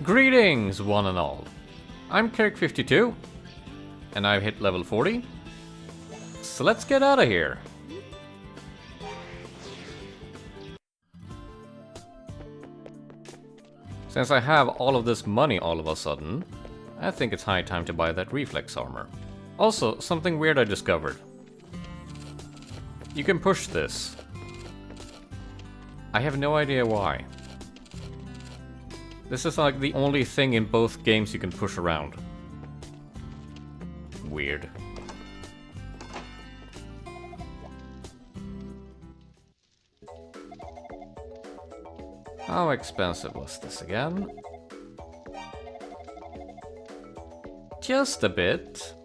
Greetings, one and all. I'm Kerrik52, and I've hit level 40. So let's get out of here. Since I have all of this money all of a sudden, I think it's high time to buy that reflex armor. Also, something weird I discovered. You can push this. I have no idea why. This is like the only thing in both games you can push around. Weird. How expensive was this again? Just a bit.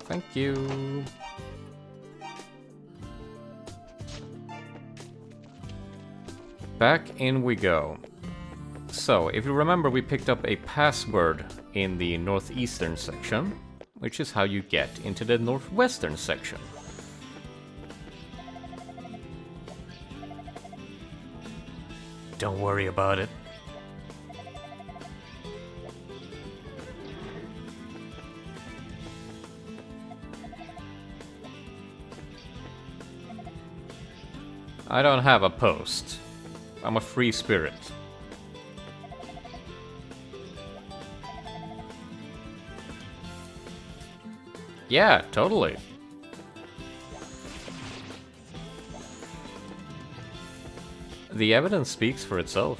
Thank you. Back in we go. So, if you remember, we picked up a password in the northeastern section, which is how you get into the northwestern section. Don't worry about it. I don't have a post. I'm a free spirit. Yeah, totally. The evidence speaks for itself.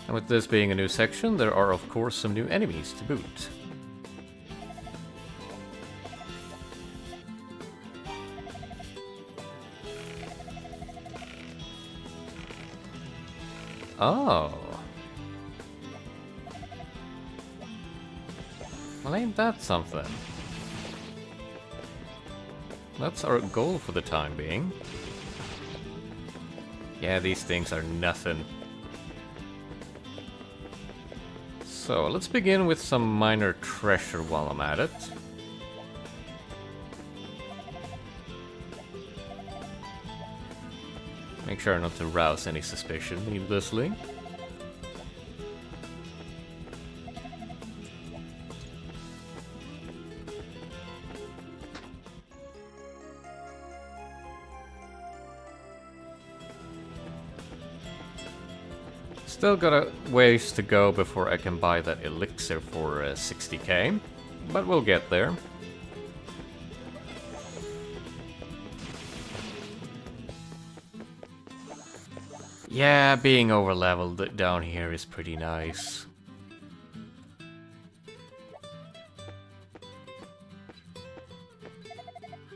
And with this being a new section, there are of course some new enemies to boot. Oh. Well, ain't that something? That's our goal for the time being. Yeah, these things are nothing. So, let's begin with some minor treasure while I'm at it. Make sure not to rouse any suspicion needlessly. Still got a ways to go before I can buy that elixir for 60k, but we'll get there. Yeah, being overleveled down here is pretty nice.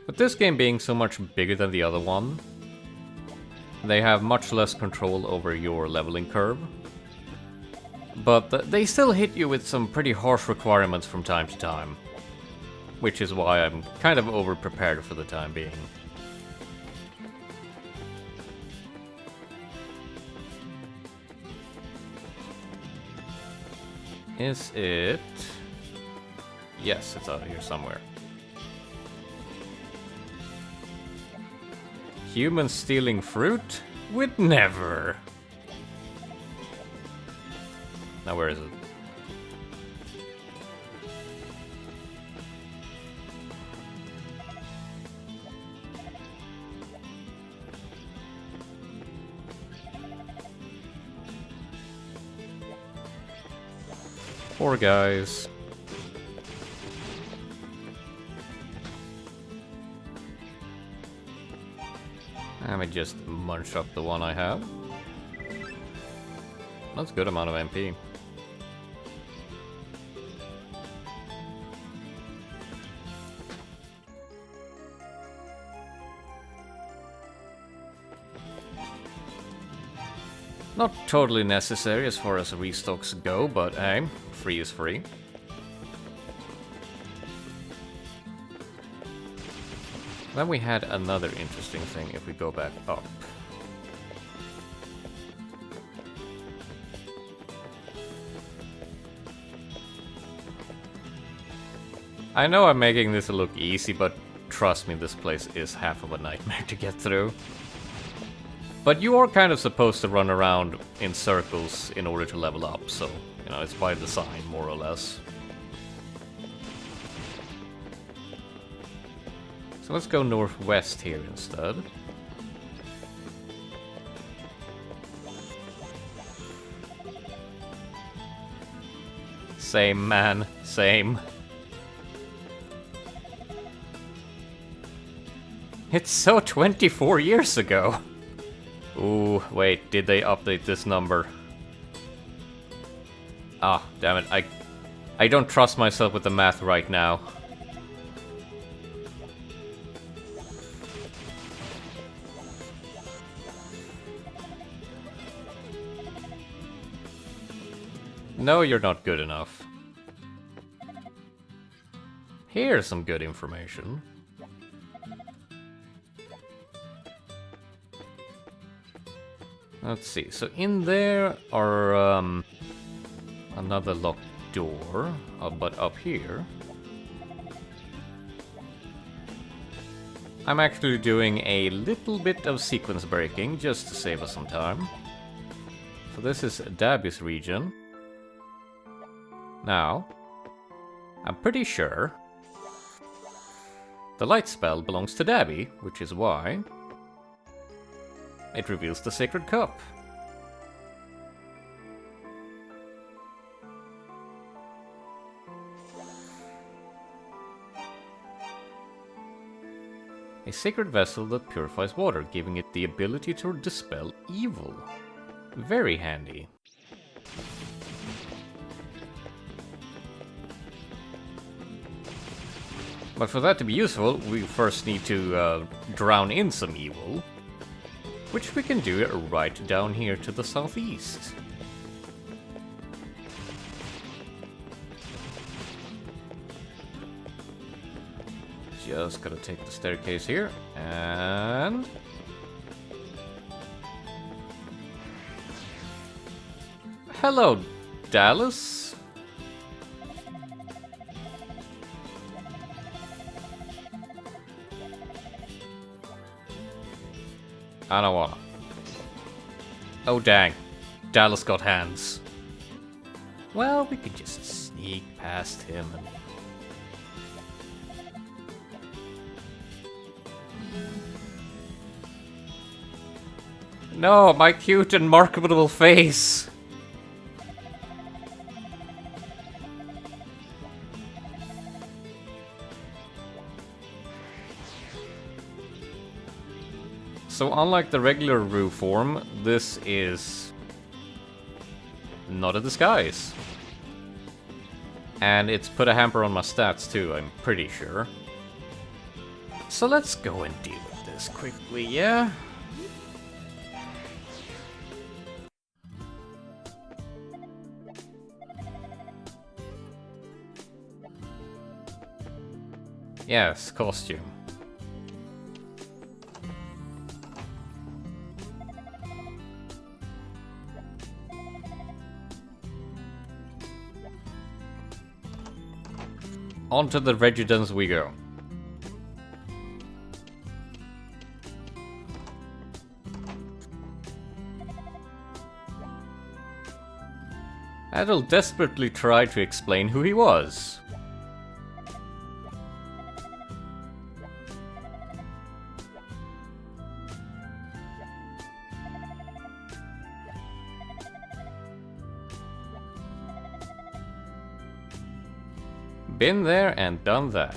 But this game being so much bigger than the other one, they have much less control over your leveling curve. But they still hit you with some pretty harsh requirements from time to time. Which is why I'm kind of over-prepared for the time being. Is it... Yes, it's out here somewhere. Humans stealing fruit? Would never! Now where is it? Poor guys. Let me just munch up the one I have. That's a good amount of MP. Not totally necessary as far as restocks go, but hey, free is free. Then we had another interesting thing if we go back up. I know I'm making this look easy, but trust me, this place is half of a nightmare to get through. But you are kind of supposed to run around in circles in order to level up, so, you know, it's by design, more or less. So let's go northwest here instead. Same, man. Same. It's so 24 years ago! Ooh, wait, did they update this number? Ah, damn it, I don't trust myself with the math right now. No, you're not good enough. Here's some good information. Let's see, so in there are another locked door, but up here I'm actually doing a little bit of sequence breaking just to save us some time. So this is Dalles region. Now, I'm pretty sure the light spell belongs to Dalles, which is why it reveals the Sacred Cup. A sacred vessel that purifies water, giving it the ability to dispel evil. Very handy. But for that to be useful, we first need to drown in some evil. Which we can do right down here to the southeast. Just gotta take the staircase here, and... Hello, Dalles. I don't wanna. Oh dang, Dalles got hands. Well, we could just sneak past him and... No, my cute and marketable face! So unlike the regular Rue form, this is not a disguise. And it's put a hamper on my stats too, I'm pretty sure. So let's go and deal with this quickly, yeah? Yes, costume. Onto the residence we go. Adel desperately tried to explain who he was. Been there and done that.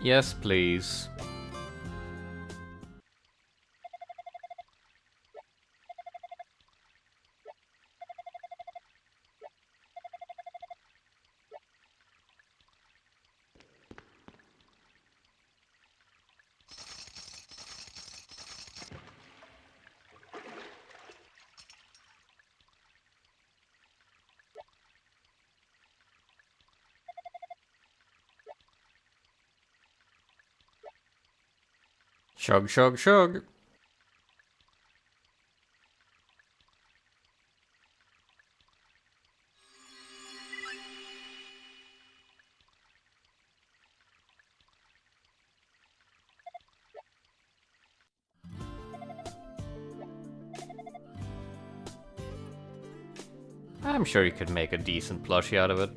Yes, please. Chug, chug, chug. I'm sure you could make a decent plushie out of it.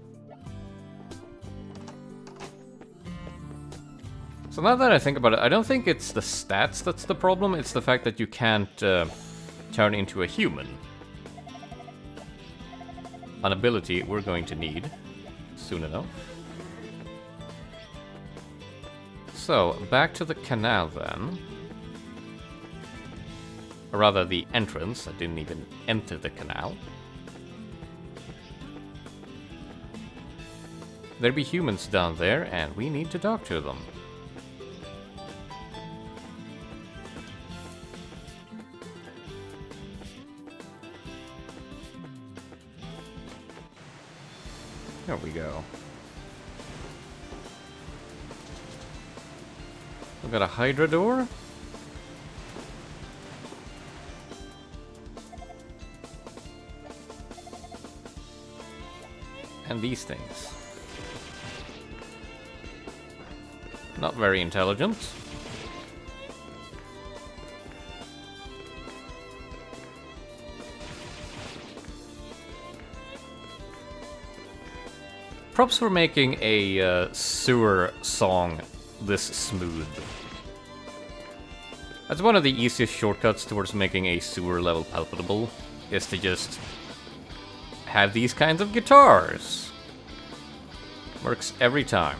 So now that I think about it, I don't think it's the stats that's the problem, it's the fact that you can't turn into a human. An ability we're going to need soon enough. So, back to the canal then. Or rather, the entrance. I didn't even enter the canal. There be humans down there, and we need to talk to them. There we go. We've got a Hydra door. And these things. Not very intelligent. Props for making a sewer song this smooth. That's one of the easiest shortcuts towards making a sewer level palpable, is to just have these kinds of guitars. Works every time.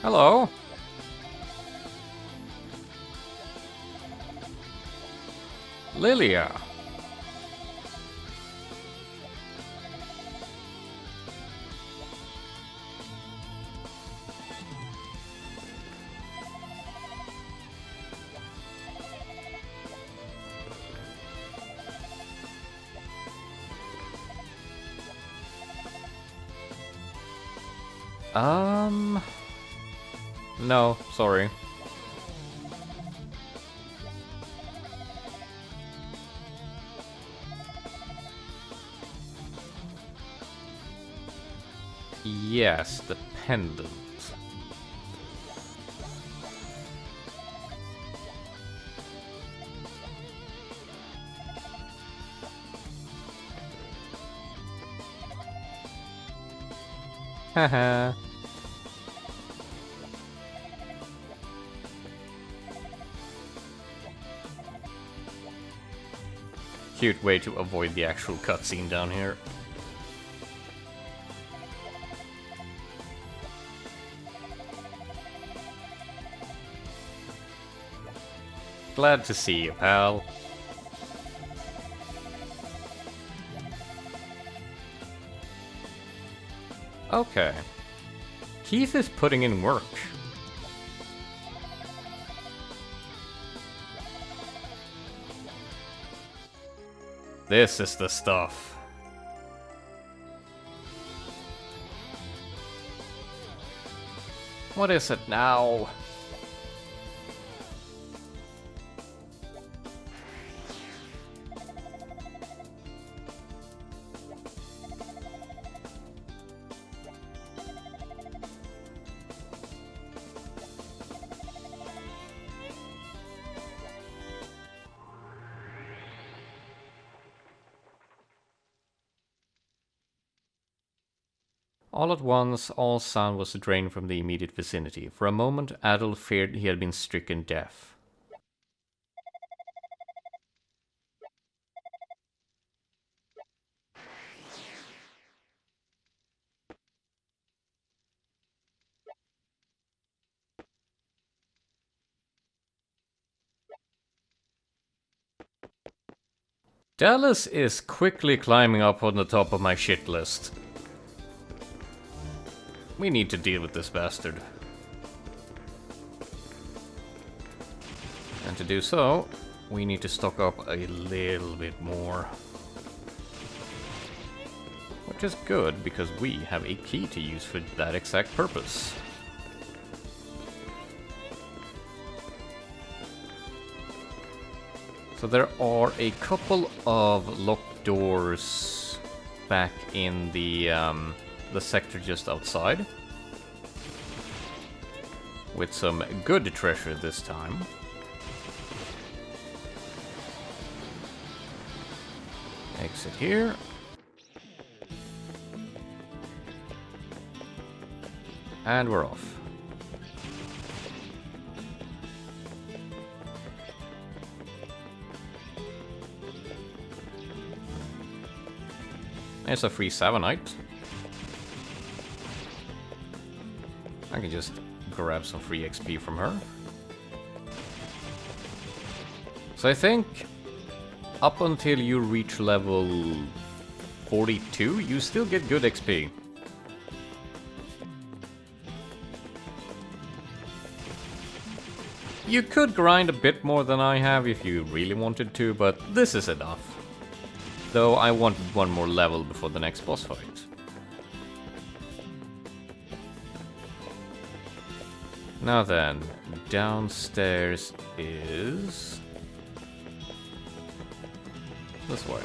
Hello. Lilia. No, sorry. Yes, the pendant. Haha. Cute way to avoid the actual cutscene down here. Glad to see you, pal. Okay. Keith is putting in work. This is the stuff. What is it now? All at once, all sound was drained from the immediate vicinity. For a moment, Adol feared he had been stricken deaf. Dalles is quickly climbing up on the top of my shit list. We need to deal with this bastard. And to do so, we need to stock up a little bit more. is good, because we have a key to use for that exact purpose. So there are a couple of locked doors back in the sector just outside, with some good treasure this time. Exit here. And we're off. There's a free Savonite. I can just grab some free XP from her. So I think up until you reach level 42, you still get good XP. You could grind a bit more than I have if you really wanted to, but this is enough. Though I wanted one more level before the next boss fight. Now then, downstairs is this way.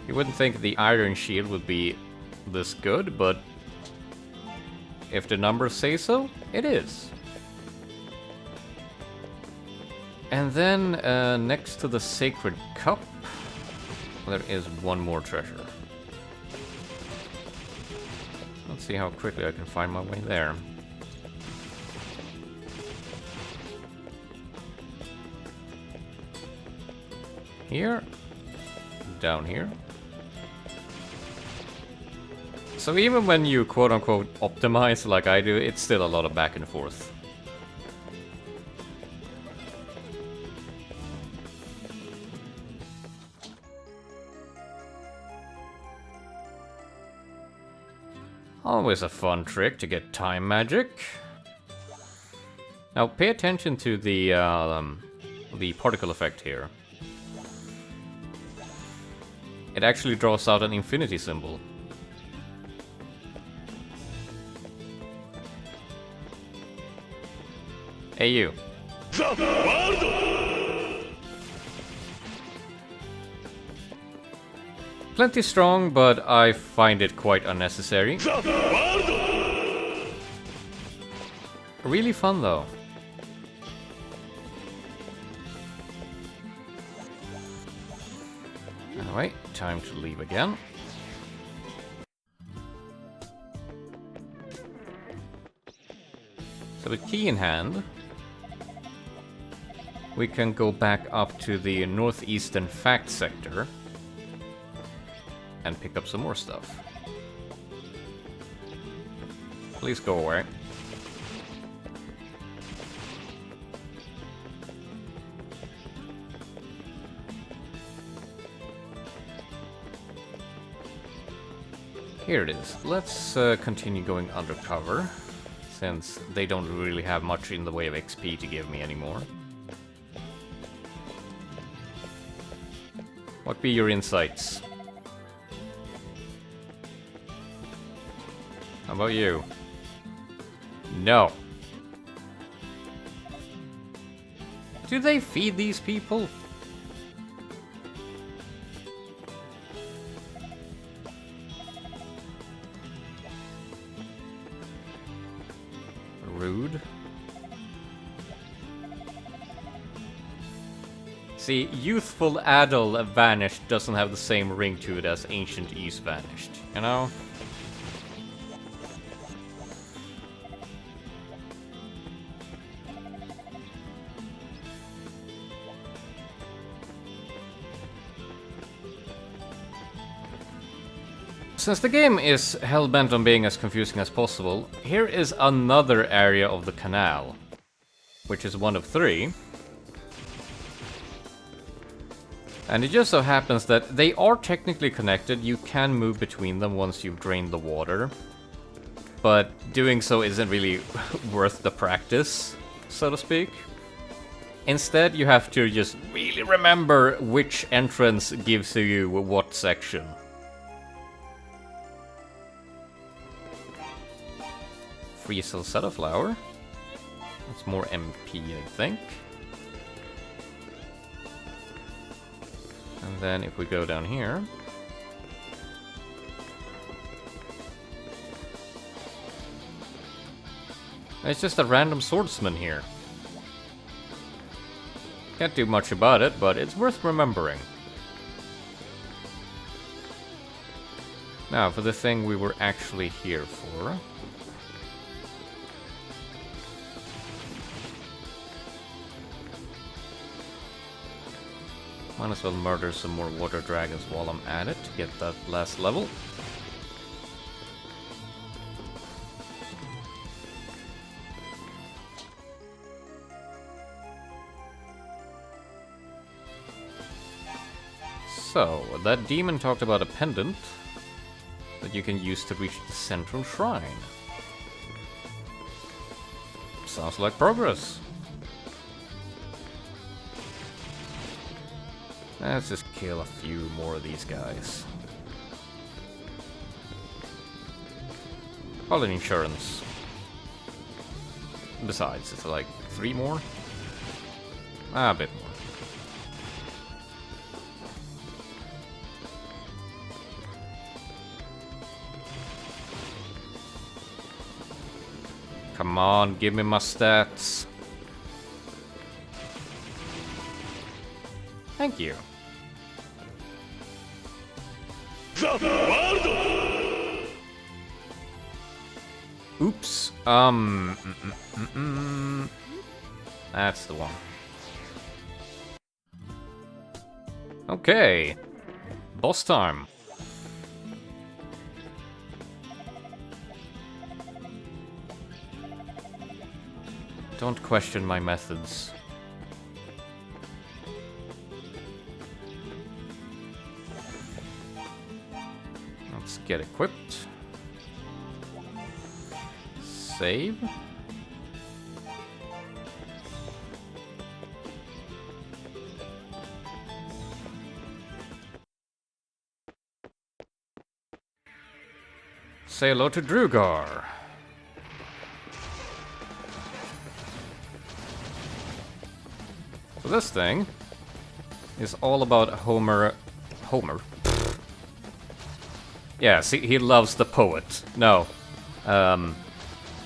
You wouldn't think the Iron Shield would be this good, but if the numbers say so, it is. And then next to the Sacred Cup, there is one more treasure. Let's see how quickly I can find my way there. Here, down here. So even when you quote-unquote optimize like I do, it's still a lot of back and forth. Always a fun trick to get time magic. Now pay attention to the particle effect here. It actually draws out an infinity symbol. Hey you. Plenty strong, but I find it quite unnecessary. Really fun though. Anyway, time to leave again. So with key in hand, we can go back up to the northeastern fact sector and pick up some more stuff. Please go away. Here it is. Let's continue going undercover, since they don't really have much in the way of XP to give me anymore. What be your insights? How about you? No. Do they feed these people? Rude. See, youthful Adel vanished doesn't have the same ring to it as ancient East vanished, you know? Since the game is hell-bent on being as confusing as possible, here is another area of the canal, which is one of 3. And it just so happens that they are technically connected. You can move between them once you've drained the water. but doing so isn't really worth the practice, so to speak. Instead, you have to just really remember which entrance gives you what section. Free Salsetta Flower. That's more MP, I think. And then if we go down here... It's just a random swordsman here. Can't do much about it, but it's worth remembering. Now, for the thing we were actually here for. Might as well murder some more water dragons while I'm at it to get that last level. So, that demon talked about a pendant that you can use to reach the central shrine. Sounds like progress. Let's just kill a few more of these guys. Call it insurance. Besides, it's like 3 more? A bit more. Come on, give me my stats. Thank you. Oops. That's the one. Okay. Boss time. Don't question my methods. Let's get equipped. Save. Say hello to Druegar. So this thing is all about Homer. Yeah, see, he loves the poet. No.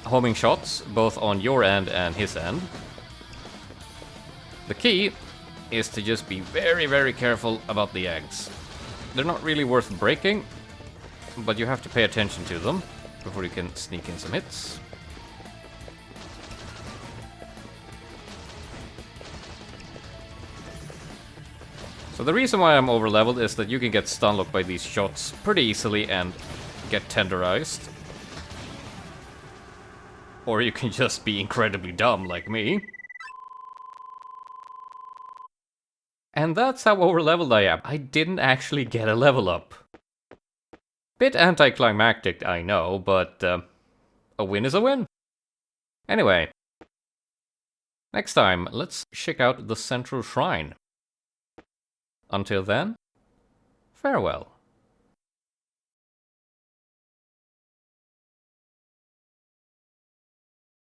Homing shots, both on your end and his end. The key is to just be very, very careful about the eggs. They're not really worth breaking, but you have to pay attention to them before you can sneak in some hits. So the reason why I'm overleveled is that you can get stun-locked by these shots pretty easily and get tenderized. Or you can just be incredibly dumb like me. And that's how overleveled I am. I didn't actually get a level up. Bit anticlimactic, I know, but a win is a win. Anyway, next time, let's check out the central shrine. Until then, farewell.